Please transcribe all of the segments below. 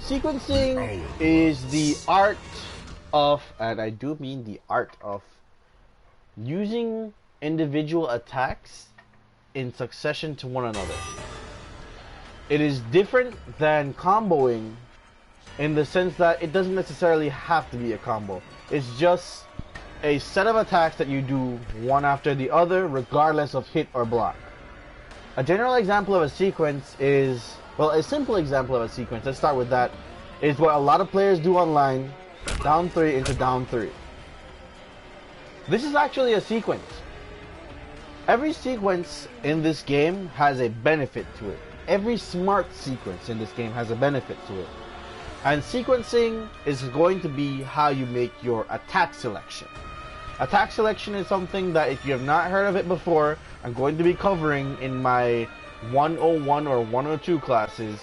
Sequencing is the art of, and I do mean the art of, using individual attacks in succession to one another. It is different than comboing in the sense that it doesn't necessarily have to be a combo. It's just a set of attacks that you do one after the other regardless of hit or block. A general example of a sequence is, well, a simple example of a sequence, let's start with that, is what a lot of players do online, down 3 into down 3. This is actually a sequence. Every sequence in this game has a benefit to it. Every smart sequence in this game has a benefit to it. And sequencing is going to be how you make your attack selection. Attack selection is something that, if you have not heard of it before, I'm going to be covering in my 101 or 102 classes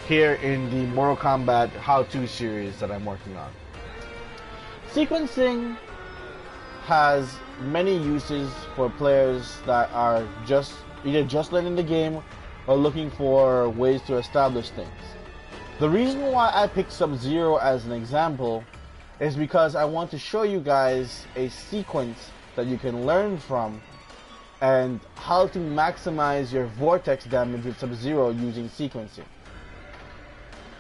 here in the Mortal Kombat how-to series that I'm working on. Sequencing has many uses for players that are either just learning the game or looking for ways to establish things. The reason why I picked Sub-Zero as an example is because I want to show you guys a sequence that you can learn from and how to maximize your vortex damage with Sub-Zero using sequencing.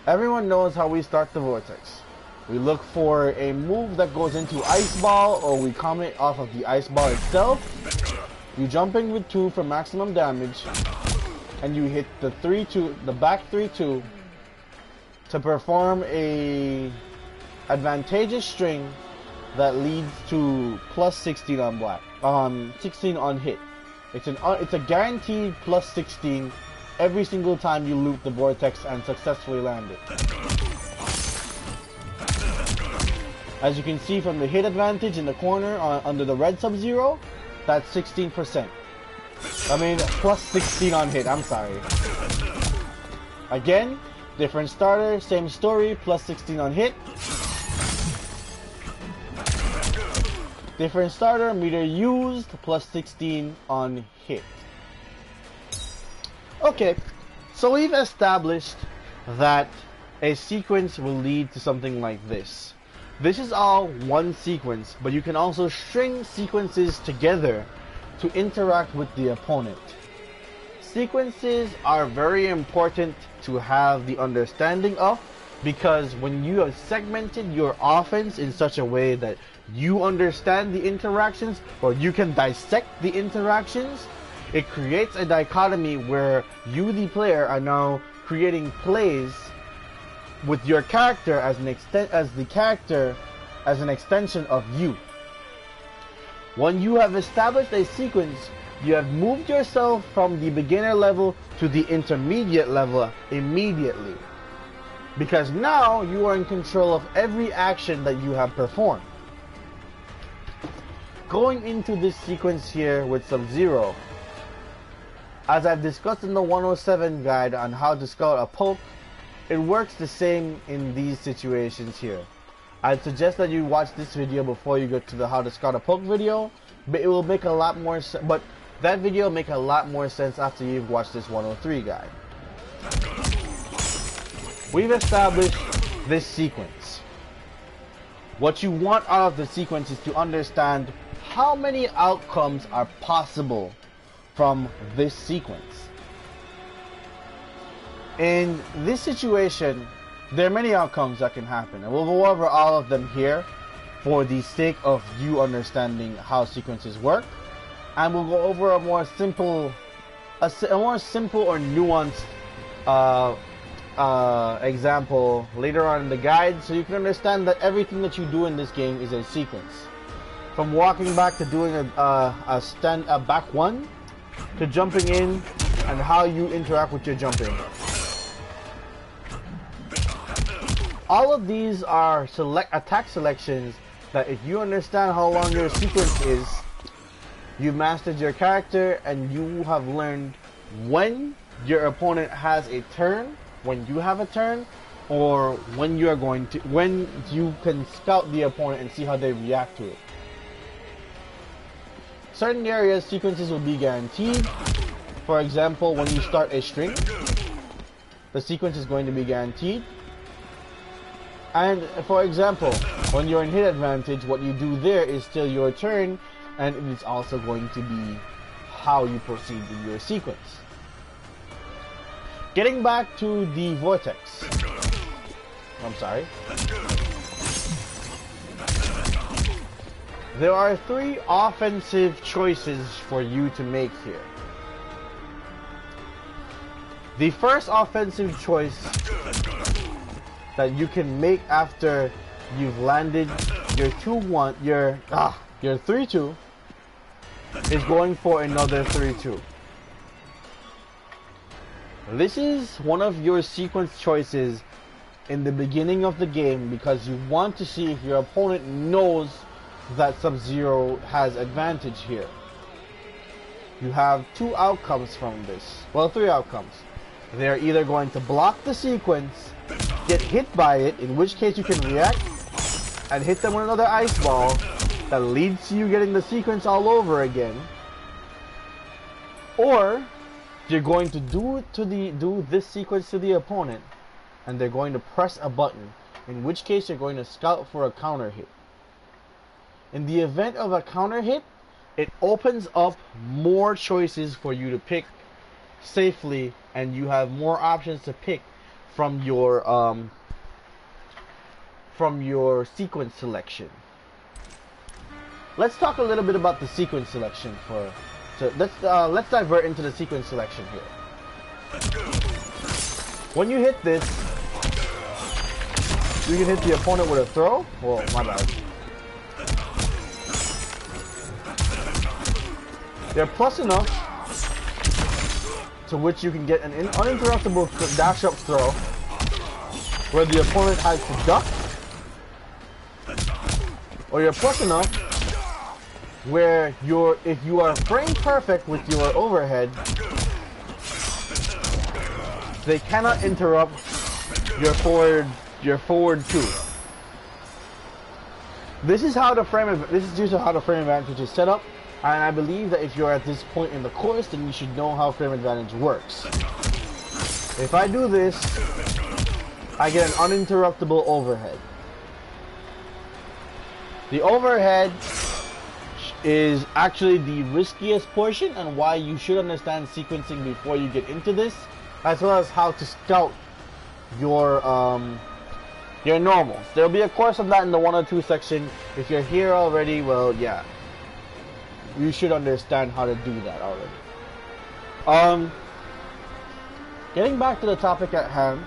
Everyone knows how we start the vortex. We look for a move that goes into Ice Ball, or we comment off of the Ice Ball itself. You jump in with 2 for maximum damage, and you hit the back 3-2 to perform a advantageous string that leads to plus 16 on black, 16 on hit. It's a guaranteed plus 16 every single time you loop the vortex and successfully land it. As you can see from the hit advantage in the corner under the red Sub-Zero, that's 16%. I mean, plus 16 on hit, I'm sorry. Again, different starter, same story, plus 16 on hit. Different starter, meter used, plus 16 on hit. Okay, so we've established that a sequence will lead to something like this. This is all one sequence, but you can also string sequences together to interact with the opponent. Sequences are very important to have the understanding of, because when you have segmented your offense in such a way that you understand the interactions, or you can dissect the interactions, it creates a dichotomy where you, the player, are now creating plays with your character as an extension of you. When you have established a sequence, you have moved yourself from the beginner level to the intermediate level immediately, because now you are in control of every action that you have performed. Going into this sequence here with Sub-Zero, as I've discussed in the 107 guide on how to scout a poke, it works the same in these situations here. I'd suggest that you watch this video before you go to the how to scout a poke video, but it will make a lot more sense. But that video will make a lot more sense after you've watched this 103 guide. We've established this sequence. What you want out of the sequence is to understand how many outcomes are possible from this sequence. In this situation, there are many outcomes that can happen, and we'll go over all of them here for the sake of you understanding how sequences work, and we'll go over a more simple or nuanced example later on in the guide, so you can understand that everything that you do in this game is a sequence. From walking back to doing a back one, to jumping in, and how you interact with your jumping. All of these are attack selections that, if you understand how long your sequence is, you mastered your character and you have learned when your opponent has a turn, when you have a turn, or when you can scout the opponent and see how they react to it. Certain areas, sequences will be guaranteed. For example, when you start a string, the sequence is going to be guaranteed. And for example, when you're in hit advantage, what you do there is still your turn, and it is also going to be how you proceed in your sequence. Getting back to the vortex. I'm sorry. There are 3 offensive choices for you to make here. The first offensive choice that you can make after you've landed your 2-1, your 3-2, is going for another 3-2. This is one of your sequence choices in the beginning of the game because you want to see if your opponent knows that Sub-Zero has advantage here. You have 2 outcomes from this. Well, 3 outcomes. They're either going to block the sequence, get hit by it, in which case you can react and hit them with another ice ball that leads to you getting the sequence all over again, or you're going to do this sequence to the opponent and they're going to press a button, in which case you're going to scout for a counter hit. In the event of a counter hit, it opens up more choices for you to pick safely, and you have more options to pick from your sequence selection. Let's talk a little bit about the sequence selection let's divert into the sequence selection here. When you hit this, you can hit the opponent with a throw. Whoa, my bad. They're plus enough to which you can get an uninterruptible dash up throw where the opponent has to duck, or you're plus enough where if you are frame perfect with your overhead, they cannot interrupt your forward 2. This is due to how the frame advantage is set up. And I believe that if you're at this point in the course, then you should know how frame advantage works. If I do this, I get an uninterruptible overhead. The overhead is actually the riskiest portion and why you should understand sequencing before you get into this, as well as how to scout your normals. There'll be a course of that in the 102 section. If you're here already, well, yeah. You should understand how to do that already. Getting back to the topic at hand,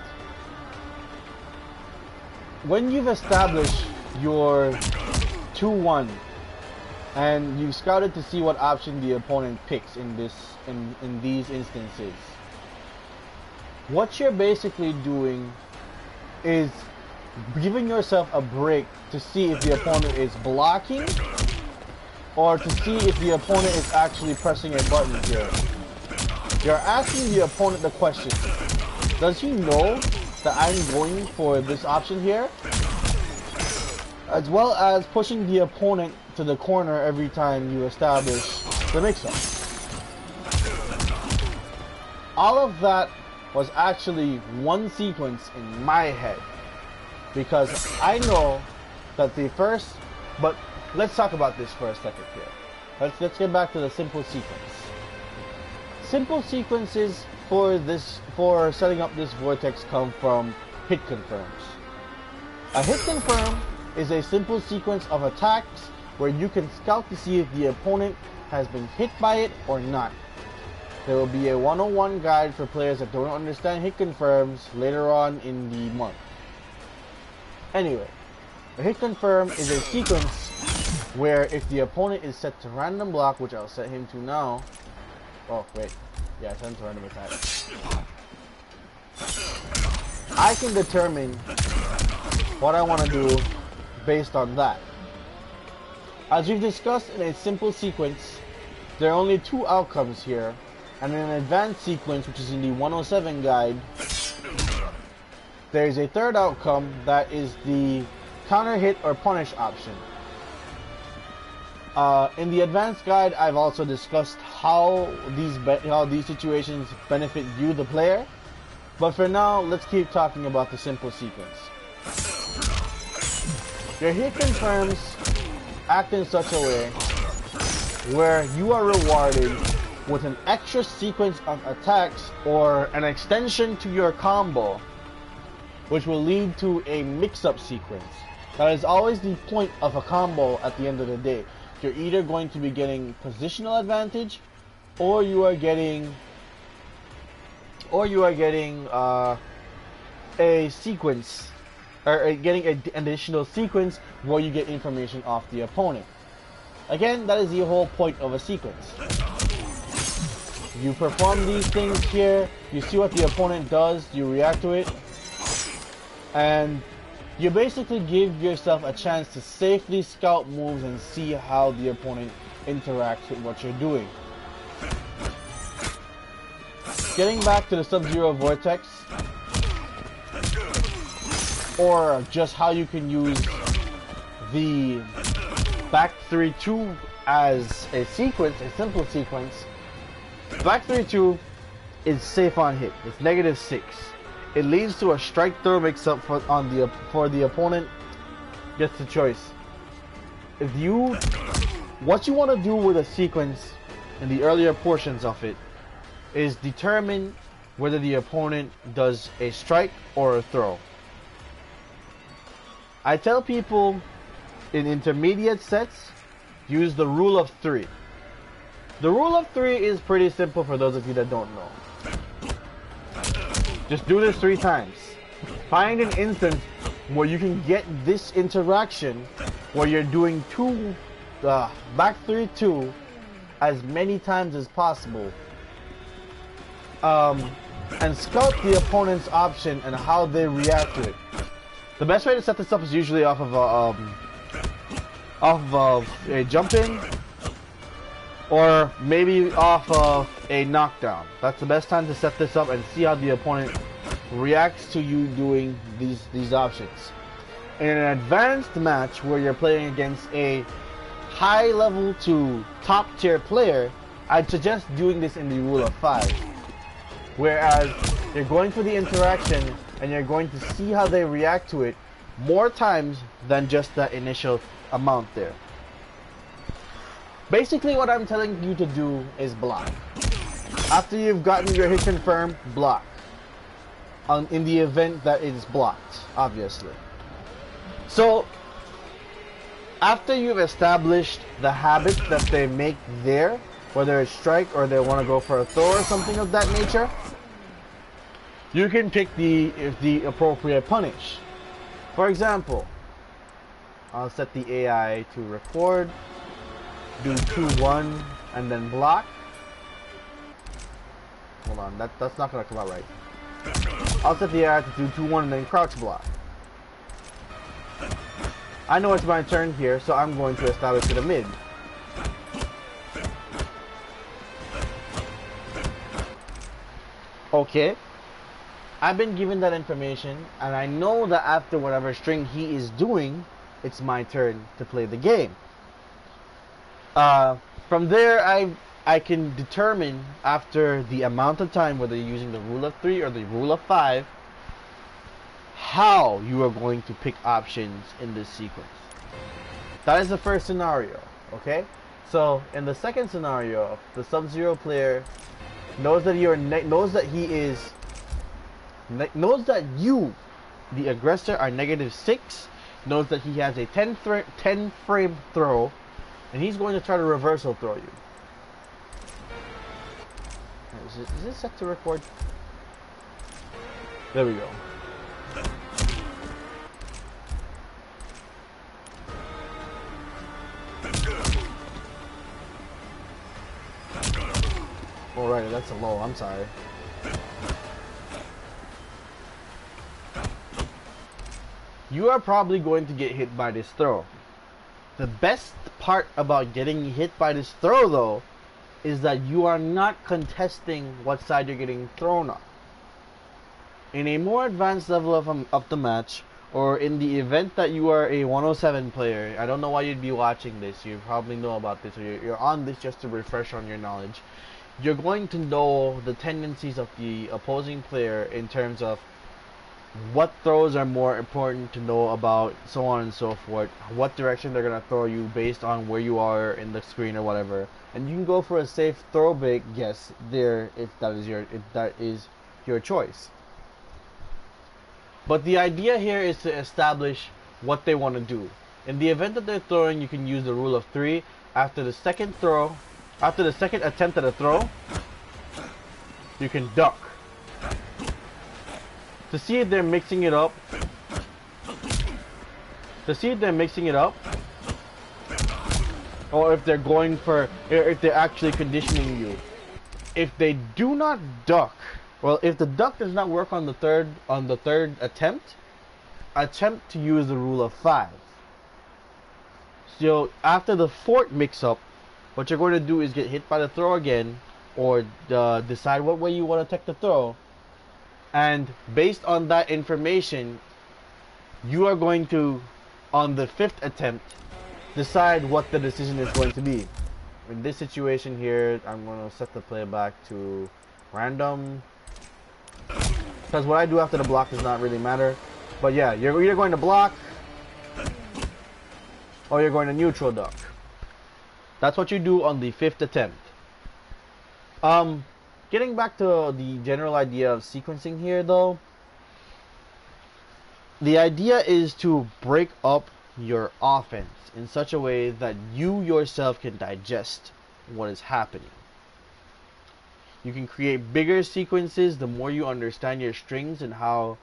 when you've established your 2-1 and you've scouted to see what option the opponent picks in these instances, what you're basically doing is giving yourself a break to see if the opponent is blocking, or to see if the opponent is actually pressing a button here. You're asking the opponent the question, does he know that I'm going for this option here? As well as pushing the opponent to the corner every time you establish the mix-up. All of that was actually one sequence in my head, because I know that but let's talk about this for a second here. Let's get back to the simple sequence. Simple sequences for setting up this vortex come from hit confirms. A hit confirm is a simple sequence of attacks where you can scout to see if the opponent has been hit by it or not. There will be a 101 guide for players that don't understand hit confirms later on in the month. Anyway, a hit confirm is a sequence where if the opponent is set to random block, which I'll set him to now. Oh, wait. Yeah, set him to random attack. I can determine what I want to do based on that. As we've discussed in a simple sequence, there are only 2 outcomes here, and in an advanced sequence, which is in the 107 guide, there is a 3rd outcome that is the counter hit or punish option. In the advanced guide, I've also discussed how these situations benefit you, the player. But for now, let's keep talking about the simple sequence. Your hit confirms act in such a way where you are rewarded with an extra sequence of attacks or an extension to your combo, which will lead to a mix-up sequence. That is always the point of a combo at the end of the day. You're either going to be getting positional advantage, or you are getting a sequence, or getting an additional sequence where you get information off the opponent. Again, that is the whole point of a sequence. You perform these things here, you see what the opponent does, you react to it, and you basically give yourself a chance to safely scout moves and see how the opponent interacts with what you're doing. Getting back to the Sub-Zero Vortex, or just how you can use the back 3-2 as a sequence, a simple sequence. Back 3-2 is safe on hit. It's -6. It leads to a strike throw mix-up for the opponent. Gets the choice. What you want to do with a sequence in the earlier portions of it is determine whether the opponent does a strike or a throw. I tell people in intermediate sets, use the rule of 3. The rule of 3 is pretty simple for those of you that don't know. Just do this 3 times. Find an instance where you can get this interaction where you're doing back 3-2 as many times as possible. And scout the opponent's option and how they react to it. The best way to set this up is usually off of a jump in, or maybe off of a knockdown. That's the best time to set this up and see how the opponent reacts to you doing these options. In an advanced match where you're playing against a high level to top tier player, I'd suggest doing this in the rule of 5. Whereas you're going for the interaction and you're going to see how they react to it more times than just that initial amount there. Basically what I'm telling you to do is block. After you've gotten your hit confirmed, block. In the event that it is blocked, obviously. So, after you've established the habit that they make there, whether it's strike or they want to go for a throw or something of that nature, you can pick the appropriate punish. For example, I'll set the AI to record, do 2-1, and then block. Hold on, that's not gonna come out right. I'll set the AI to do 2-1 and then crouch block. I know it's my turn here, so I'm going to establish to the mid. Okay, I've been given that information, and I know that after whatever string he is doing, it's my turn to play the game. From there, I can determine after the amount of time, whether you're using the rule of 3 or the rule of 5, how you are going to pick options in this sequence. That is the first scenario, okay? So in the second scenario, the Sub-Zero player knows that knows that you, the aggressor, are -6, knows that he has a 10 frame throw, and he's going to try to reversal throw you. Is this set to record? There we go. Alright, that's a low, I'm sorry. You are probably going to get hit by this throw. The best part about getting hit by this throw, though, is that you are not contesting what side you're getting thrown on. In a more advanced level of the match, or in the event that you are a 107 player, I don't know why you'd be watching this, you probably know about this, or you're on this just to refresh on your knowledge. You're going to know the tendencies of the opposing player in terms of what throws are more important to know about, so on and so forth, what direction they're gonna throw you based on where you are in the screen or whatever, and you can go for a safe throw bait guess there if that is your choice. But the idea here is to establish what they want to do. In the event that they're throwing, you can use the rule of 3. After the second attempt at a throw, you can duck. To see if they're mixing it up, or if they're going for, if they're actually conditioning you. If they do not duck, well, if the duck does not work on the third attempt to use the rule of 5. So after the fourth mix-up, what you're going to do is get hit by the throw again, or decide what way you want to take the throw, and based on that information, you are going to, on the 5th attempt, decide what the decision is going to be. In this situation here, I'm going to set the playback to random, because what I do after the block does not really matter. But yeah, you're either going to block or you're going to neutral duck. That's what you do on the 5th attempt. Getting back to the general idea of sequencing here though, the idea is to break up your offense in such a way that you yourself can digest what is happening. You can create bigger sequences the more you understand your strings and how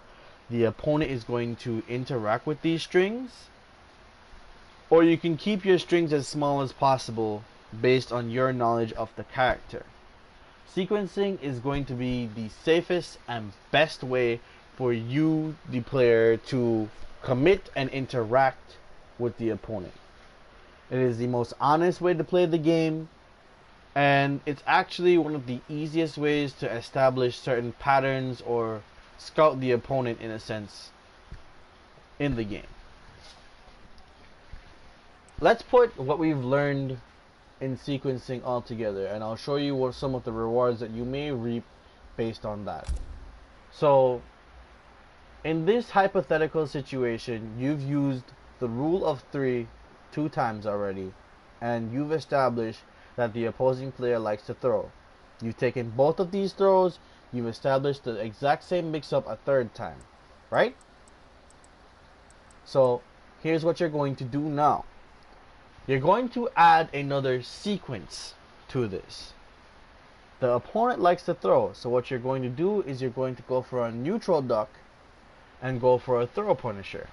the opponent is going to interact with these strings. Or you can keep your strings as small as possible based on your knowledge of the character. Sequencing is going to be the safest and best way for you, the player, to commit and interact with the opponent. It is the most honest way to play the game, and it's actually one of the easiest ways to establish certain patterns or scout the opponent, in a sense, in the game. Let's put what we've learned in sequencing all together, and I'll show you what some of the rewards that you may reap based on that. So in this hypothetical situation, you've used the rule of 3 2 times already, and you've established that the opposing player likes to throw. You've taken both of these throws, you've established the exact same mix-up a 3rd time, right? So here's what you're going to do now. You're going to add another sequence to this. The opponent likes to throw, so what you're going to do is you're going to go for a neutral duck and go for a throw punisher.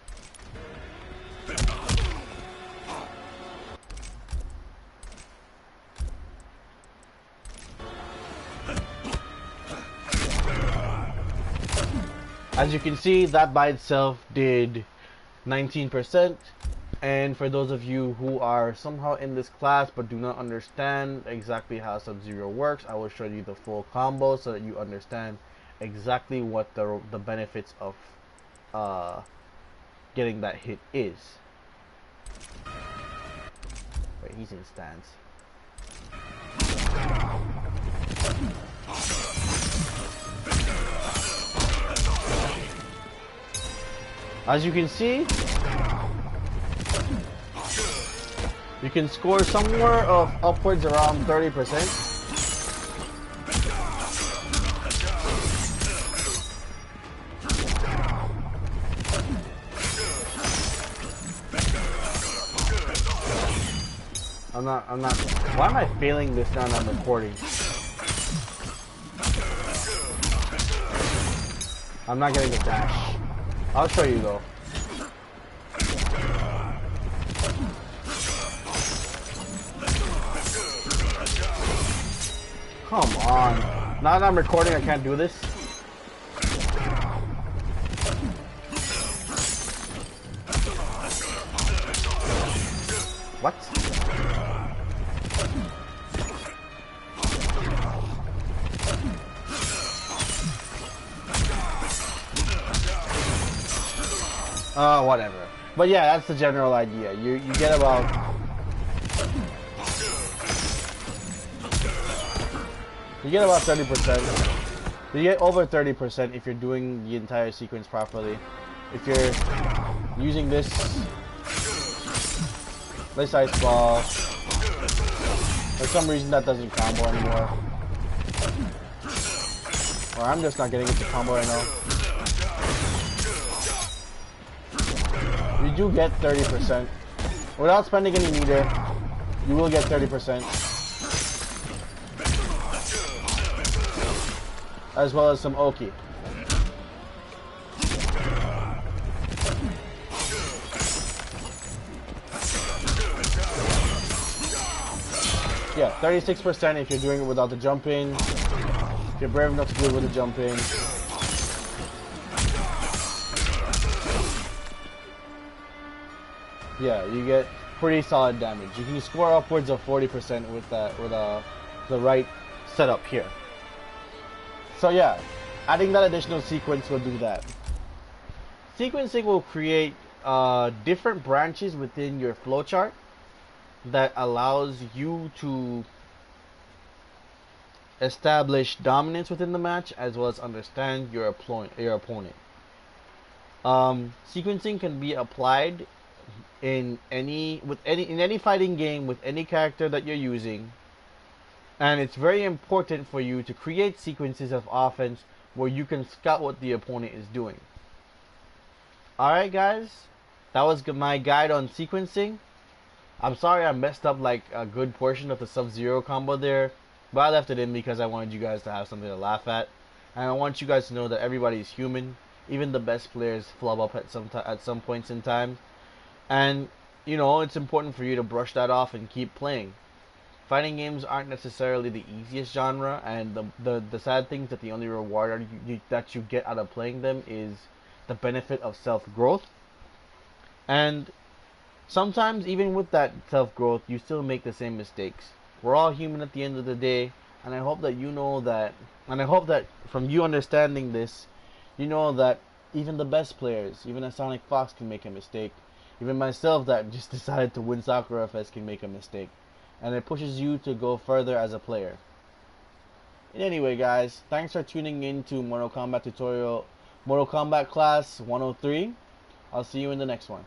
As you can see, that by itself did 19%. And for those of you who are somehow in this class but do not understand exactly how Sub-Zero works, I will show you the full combo so that you understand exactly what the benefits of getting that hit is. Wait, he's in stance. As you can see, you can score somewhere of upwards around 30%. I'm not, why am I failing this now that I'm recording? I'm not getting the dash. I'll show you though. Come on. Now that I'm recording, I can't do this. What? Whatever. But yeah, that's the general idea. You get about... You get about 30%. You get over 30% if you're doing the entire sequence properly. If you're using this ice ball, for some reason that doesn't combo anymore. Or I'm just not getting it to combo right now. You do get 30%. Without spending any meter, you will get 30%. As well as some Oki. Yeah, 36% if you're doing it without the jump in. If you're brave enough to do it with the jump in. Yeah, you get pretty solid damage. You can score upwards of 40% with that, with the right setup here. So yeah, adding that additional sequence will do that. Sequencing will create different branches within your flowchart that allows you to establish dominance within the match as well as understand your opponent. Sequencing can be applied in any fighting game with any character that you're using, and it's very important for you to create sequences of offense where you can scout what the opponent is doing. Alright guys, that was my guide on sequencing. I'm sorry I messed up like a good portion of the Sub-Zero combo there, but I left it in because I wanted you guys to have something to laugh at, and I want you guys to know that everybody is human. Even the best players flub up at some points in time, and you know it's important for you to brush that off and keep playing. Fighting games aren't necessarily the easiest genre, and the sad thing is that the only reward that you get out of playing them is the benefit of self-growth. And sometimes, even with that self-growth, you still make the same mistakes. We're all human at the end of the day, and I hope that you know that, and I hope that from you understanding this, you know that even the best players, even a Sonic Fox can make a mistake. Even myself that just decided to win Sakura Fest can make a mistake. And it pushes you to go further as a player. Anyway guys, thanks for tuning in to Mortal Kombat Class 103. I'll see you in the next one.